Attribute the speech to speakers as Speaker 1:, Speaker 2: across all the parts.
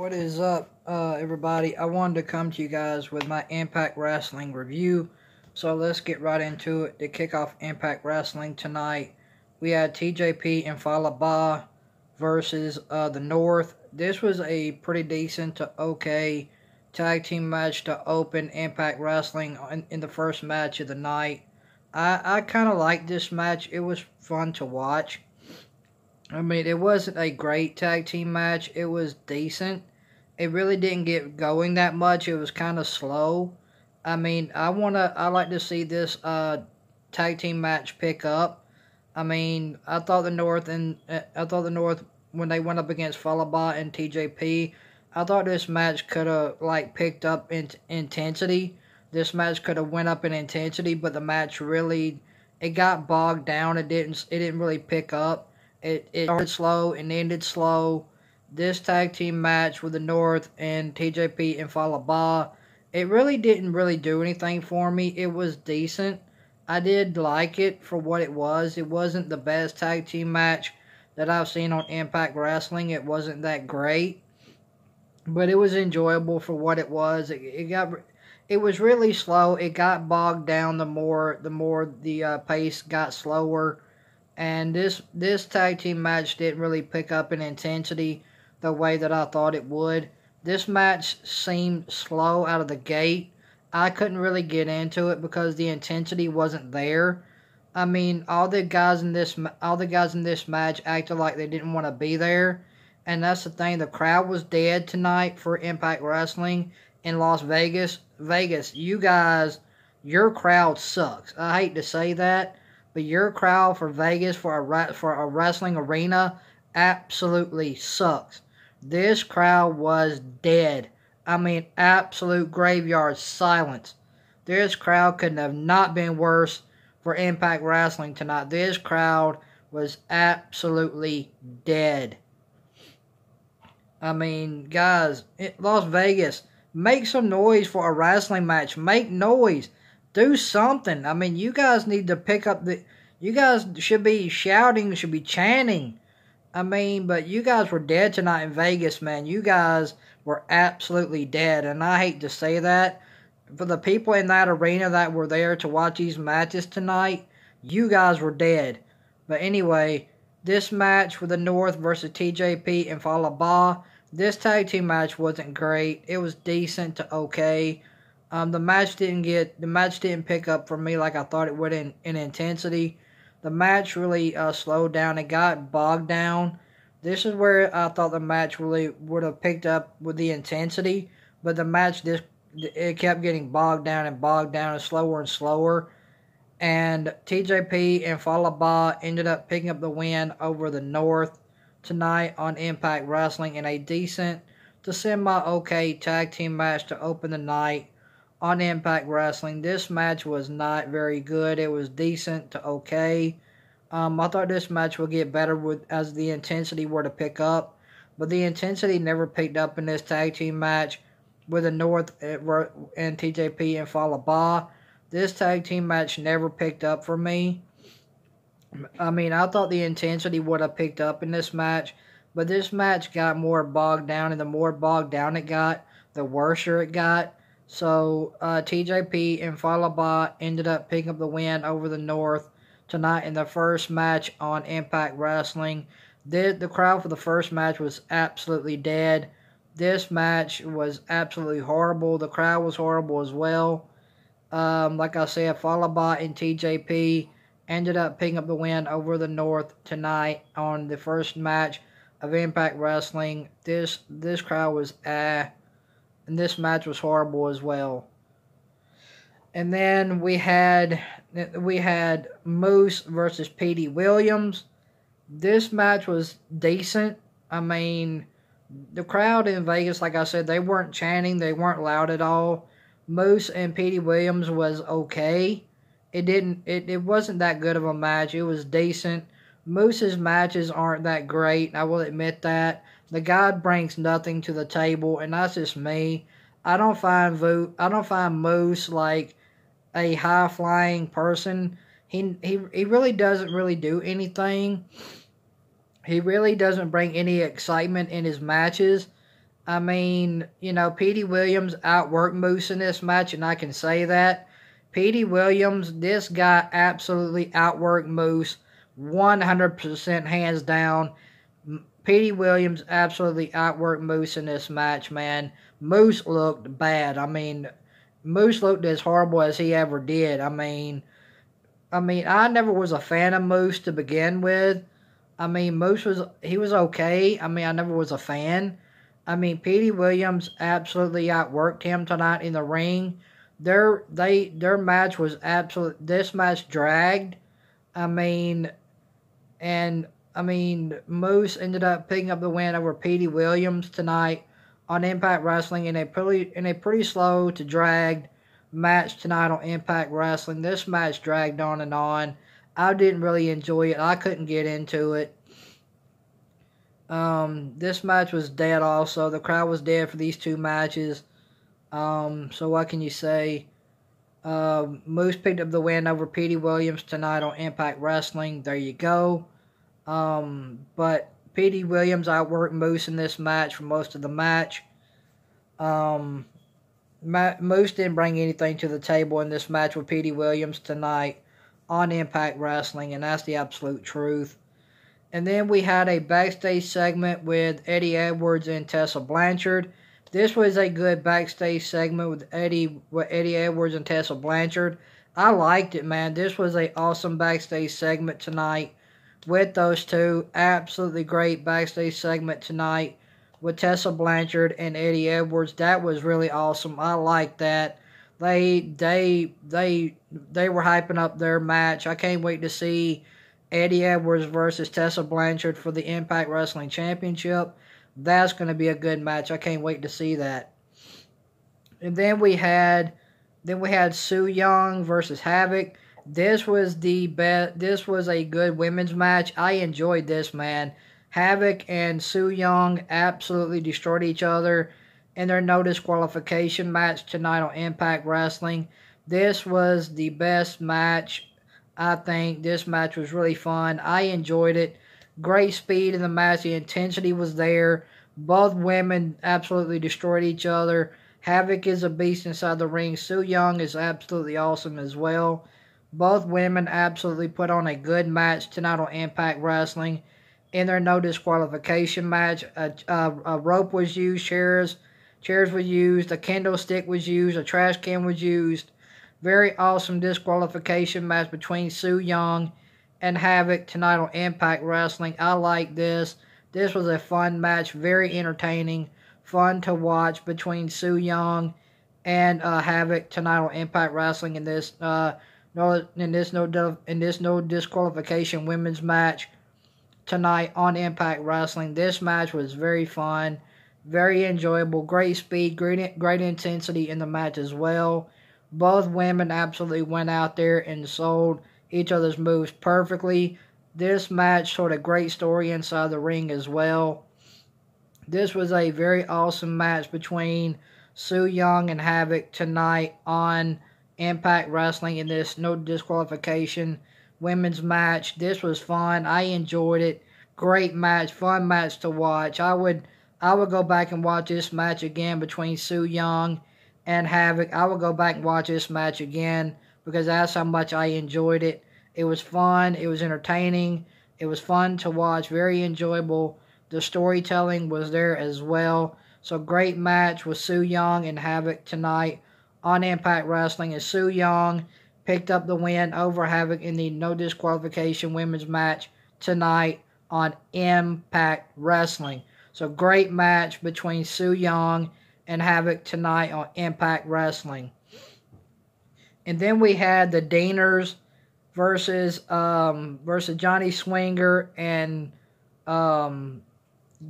Speaker 1: What is up, everybody? I wanted to come to you guys with my Impact Wrestling review. So let's get right into it. To kick off Impact Wrestling tonight, we had TJP and Fallah Bahh versus the North. This was a pretty decent to okay tag team match to open Impact Wrestling in the first match of the night. I kind of liked this match. It was fun to watch. I mean, it wasn't a great tag team match. It was decent. It really didn't get going that much. It was kind of slow. I mean, I like to see this tag team match pick up. I mean, I thought the North when they went up against Fallah Bahh and TJP, I thought this match could have picked up in intensity. This match could have went up in intensity, but the match really it got bogged down. It didn't really pick up. It started slow and ended slow. This tag team match with the North and TJP and Fallah Bahh, it really didn't do anything for me. It was decent. I did like it for what it was. It wasn't the best tag team match that I've seen on Impact Wrestling. It wasn't that great, but it was enjoyable for what it was. It was really slow. It got bogged down the more the pace got slower. And this tag team match didn't really pick up in intensity the way that I thought it would. This match seemed slow out of the gate. I couldn't really get into it because the intensity wasn't there. I mean, all the guys in this match acted like they didn't want to be there, and that's the thing. The crowd was dead tonight for Impact Wrestling in Las Vegas. Vegas, you guys, your crowd sucks. I hate to say that. But your crowd for Vegas for a wrestling arena absolutely sucks. This crowd was dead. I mean, absolute graveyard silence. This crowd could have not been worse for Impact Wrestling tonight. This crowd was absolutely dead. I mean, guys, Las Vegas, make some noise for a wrestling match. Make noise. Do something. I mean, you guys need to pick up you guys should be shouting, should be chanting. I mean, but you guys were dead tonight in Vegas, man. You guys were absolutely dead. And I hate to say that. For the people in that arena that were there to watch these matches tonight, you guys were dead. But anyway, this match with the North versus TJP and Fallah Bahh, this tag team match wasn't great. It was decent to okay. The match didn't pick up for me like I thought it would in intensity. The match really slowed down. It got bogged down. This is where I thought the match really would have picked up with the intensity, but the match it kept getting bogged down and slower. And TJP and Fallah Bahh ended up picking up the win over the North tonight on Impact Wrestling in a decent to semi-okay tag team match to open the night on Impact Wrestling. This match was not very good. It was decent to okay. I thought this match would get better as the intensity were to pick up, but the intensity never picked up in this tag team match with the North and TJP and Fallah Bahh. This tag team match never picked up for me. I mean, I thought the intensity would have picked up in this match, but this match got more bogged down, and the more bogged down it got, the worser it got. So, TJP and Fallah Bahh ended up picking up the win over the North tonight in the first match on Impact Wrestling. The crowd for the first match was absolutely dead. This match was absolutely horrible. The crowd was horrible as well. Like I said, Fallah Bahh and TJP ended up picking up the win over the North tonight on the first match of Impact Wrestling. This crowd was and this match was horrible as well. And then we had Moose versus Petey Williams. This match was decent. I mean, the crowd in Vegas, like I said, they weren't chanting. They weren't loud at all. Moose and Petey Williams was okay. It wasn't that good of a match. It was decent. Moose's matches aren't that great. I will admit that. The guy brings nothing to the table, and that's just me. I don't find Moose like a high flying person. He really doesn't really do anything. He really doesn't bring any excitement in his matches. I mean, you know, Petey Williams outworked Moose in this match, and I can say that. Petey Williams, this guy absolutely outworked Moose 100% hands down. Petey Williams absolutely outworked Moose in this match, man. Moose looked bad. I mean, Moose looked as horrible as he ever did. I never was a fan of Moose to begin with. I mean, he was okay. I mean, I never was a fan. I mean, Petey Williams absolutely outworked him tonight in the ring. Their match was absolute. This match dragged. I mean, Moose ended up picking up the win over Petey Williams tonight on Impact Wrestling in a pretty slow to dragged match tonight on Impact Wrestling. This match dragged on and on. I didn't really enjoy it. I couldn't get into it. This match was dead also. The crowd was dead for these two matches. So what can you say? Moose picked up the win over Petey Williams tonight on Impact Wrestling. There you go. But Petey Williams outworked Moose in this match for most of the match. Moose didn't bring anything to the table in this match with Petey Williams tonight on Impact Wrestling, and that's the absolute truth. And then we had a backstage segment with Eddie Edwards and Tessa Blanchard. This was a good backstage segment with Eddie Edwards and Tessa Blanchard. I liked it, man. This was an awesome backstage segment tonight with those two. Absolutely great backstage segment tonight with Tessa Blanchard and Eddie Edwards. That was really awesome. I liked that. They were hyping up their match. I can't wait to see Eddie Edwards versus Tessa Blanchard for the Impact Wrestling Championship. That's going to be a good match. I can't wait to see that. And then we had Sooyoung versus Havoc. This was a good women's match. I enjoyed this, man. Havoc and Sooyoung absolutely destroyed each other in their no disqualification match tonight on Impact Wrestling. This was the best match. I think this match was really fun. I enjoyed it. Great speed in the match. The intensity was there. Both women absolutely destroyed each other. Havoc is a beast inside the ring. Sooyoung is absolutely awesome as well. Both women absolutely put on a good match tonight on Impact Wrestling. In their no disqualification match, a rope was used, chairs were used, a candlestick was used, a trash can was used. Very awesome disqualification match between Sooyoung and Havoc tonight on Impact Wrestling. I like this. This was a fun match, very entertaining, fun to watch between Sooyoung and Havoc tonight on Impact Wrestling in this no disqualification women's match tonight on Impact Wrestling. This match was very fun, very enjoyable, great speed, great intensity in the match as well. Both women absolutely went out there and sold each other's moves perfectly. This match showed a great story inside the ring as well. This was a very awesome match between Sooyoung and Havoc tonight on Impact Wrestling in this no disqualification women's match. This was fun. I enjoyed it. Great match, fun match to watch. I would go back and watch this match again between Sooyoung and Havoc. I will go back and watch this match again because that's how much I enjoyed it. It was fun. It was entertaining. It was fun to watch. Very enjoyable. The storytelling was there as well. So great match with Sooyoung and Havoc tonight on Impact Wrestling. And Sooyoung picked up the win over Havoc in the no disqualification women's match tonight on Impact Wrestling. So great match between Sooyoung and Havoc tonight on Impact Wrestling. And then we had the Deaners versus Johnny Swinger and Glenn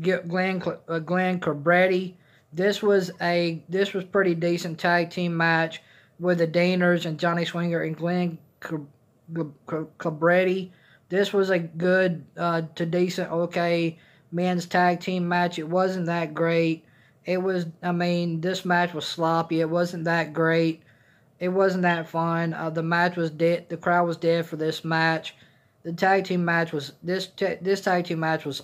Speaker 1: Cabretti. This was pretty decent tag team match with the Deaners and Johnny Swinger and Glenn Cabretti. This was a good to decent okay men's tag team match. It wasn't that great. This match was sloppy. It wasn't that great. It wasn't that fun. The match was dead. The crowd was dead for this match. This tag team match was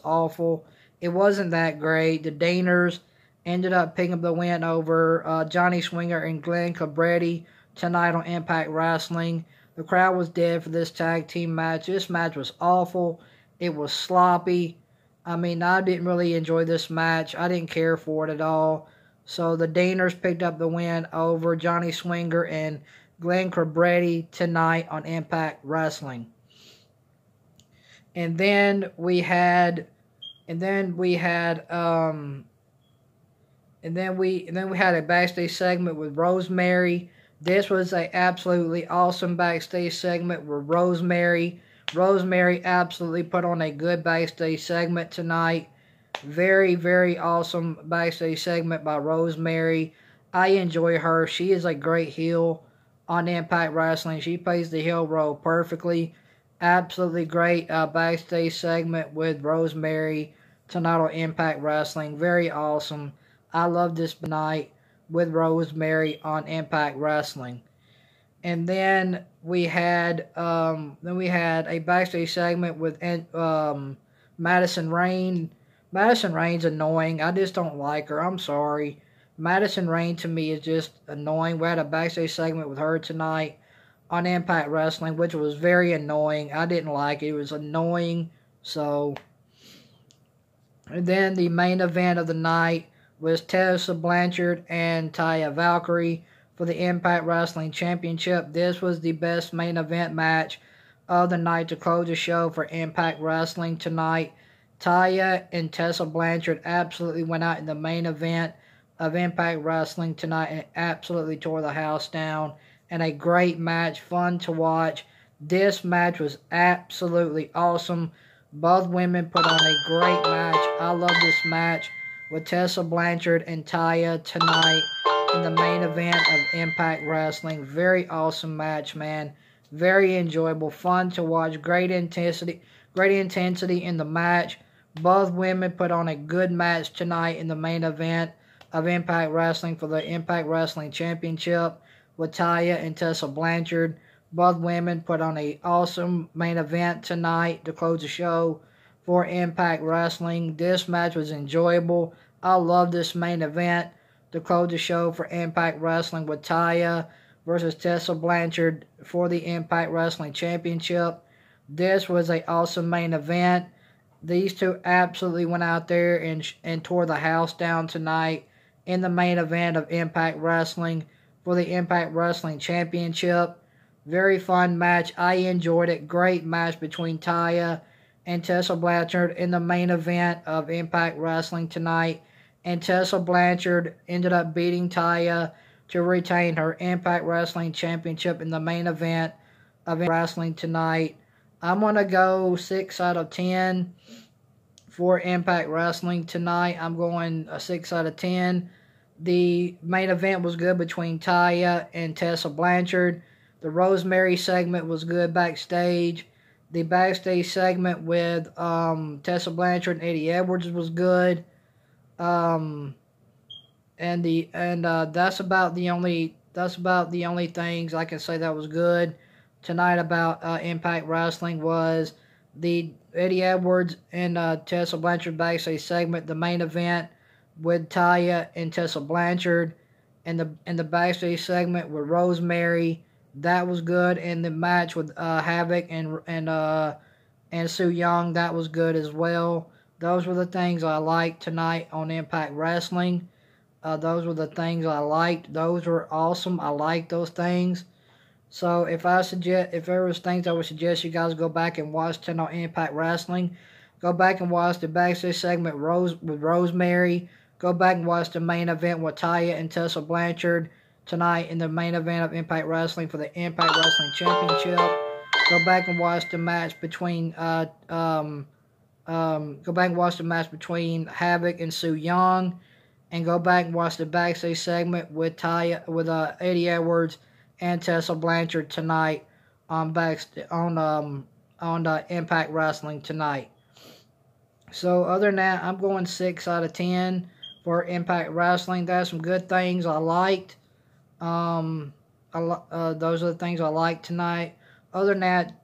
Speaker 1: awful. It wasn't that great. The Deaners ended up picking up the win over Johnny Swinger and Glenn Cabretti tonight on Impact Wrestling. The crowd was dead for this tag team match. This match was awful. It was sloppy. I mean, I didn't really enjoy this match. I didn't care for it at all. So the Deaners picked up the win over Johnny Swinger and Glenn Cabretti tonight on Impact Wrestling. And then we had a backstage segment with Rosemary. This was an absolutely awesome backstage segment with Rosemary. Rosemary absolutely put on a good backstage segment tonight. Very, very awesome backstage segment by Rosemary. I enjoy her. She is a great heel on Impact Wrestling. She plays the heel role perfectly. Absolutely great backstage segment with Rosemary tonight on Impact Wrestling. Very awesome. I love this night with Rosemary on Impact Wrestling. And then we had a backstage segment with Madison Rayne. Madison Rayne's annoying. I just don't like her. I'm sorry. Madison Rayne to me is just annoying. We had a backstage segment with her tonight on Impact Wrestling, which was very annoying. I didn't like it. It was annoying. So, and then the main event of the night was Tessa, Blanchard, and Taya Valkyrie for the Impact Wrestling Championship. This was the best main event match of the night to close the show for Impact Wrestling tonight. Taya and Tessa Blanchard absolutely went out in the main event of Impact Wrestling tonight and absolutely tore the house down. And a great match, fun to watch. This match was absolutely awesome. Both women put on a great match. I love this match with Tessa Blanchard and Taya tonight in the main event of Impact Wrestling. Very awesome match, man. Very enjoyable, fun to watch. Great intensity in the match. Both women put on a good match tonight in the main event of Impact Wrestling for the Impact Wrestling Championship with Taya and Tessa Blanchard. Both women put on an awesome main event tonight to close the show for Impact Wrestling. This match was enjoyable. I love this main event to close the show for Impact Wrestling with Taya versus Tessa Blanchard for the Impact Wrestling Championship. This was an awesome main event. These two absolutely went out there and tore the house down tonight in the main event of Impact Wrestling for the Impact Wrestling Championship. Very fun match. I enjoyed it. Great match between Taya and Tessa Blanchard in the main event of Impact Wrestling tonight. And Tessa Blanchard ended up beating Taya to retain her Impact Wrestling Championship in the main event of Wrestling tonight. I'm going to go 6 out of 10 for Impact Wrestling tonight. I'm going a 6 out of 10. The main event was good between Taya and Tessa Blanchard. The Rosemary segment was good backstage. The backstage segment with Tessa Blanchard and Eddie Edwards was good. That's about the only things I can say that was good tonight about Impact Wrestling was the Eddie Edwards and Tessa Blanchard backstage segment, the main event with Taya and Tessa Blanchard, and the backstage segment with Rosemary. That was good, and the match with Havoc and Sooyoung, that was good as well. Those were the things I liked tonight on Impact Wrestling. Those were the things I liked. Those were awesome. I liked those things. So if there was things I would suggest you guys go back and watch tonight on Impact Wrestling, go back and watch the backstage segment with Rosemary. Go back and watch the main event with Taya and Tessa Blanchard tonight in the main event of Impact Wrestling for the Impact Wrestling Championship. Go back and watch the match between Havoc and Sooyoung, and go back and watch the backstage segment with Eddie Edwards and Tessa Blanchard tonight on Impact Wrestling tonight. So other than that, I'm going 6 out of 10 for Impact Wrestling. There's some good things I liked. Those are the things I liked tonight. Other than that,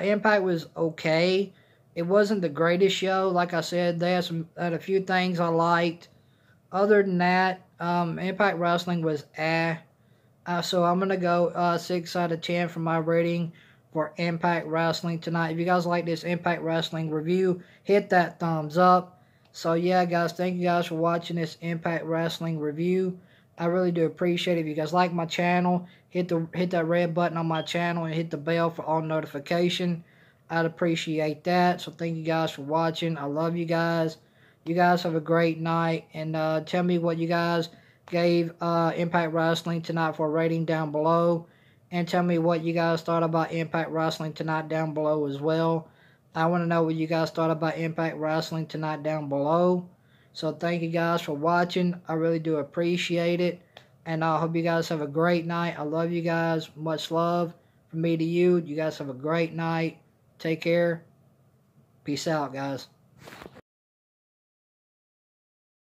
Speaker 1: Impact was okay. It wasn't the greatest show. Like I said, they had a few things I liked. Other than that, Impact Wrestling was so I'm going to go 6 out of 10 for my rating for Impact Wrestling tonight. If you guys like this Impact Wrestling review, hit that thumbs up. So yeah, guys, thank you guys for watching this Impact Wrestling review. I really do appreciate it. If you guys like my channel, hit that red button on my channel and hit the bell for all notification. I'd appreciate that. So thank you guys for watching. I love you guys. You guys have a great night. And tell me what you guys gave Impact Wrestling tonight for a rating down below. And tell me what you guys thought about Impact Wrestling tonight down below as well. I want to know what you guys thought about Impact Wrestling tonight down below. So thank you guys for watching. I really do appreciate it. And I hope you guys have a great night. I love you guys. Much love from me to you. You guys have a great night. Take care. Peace out, guys.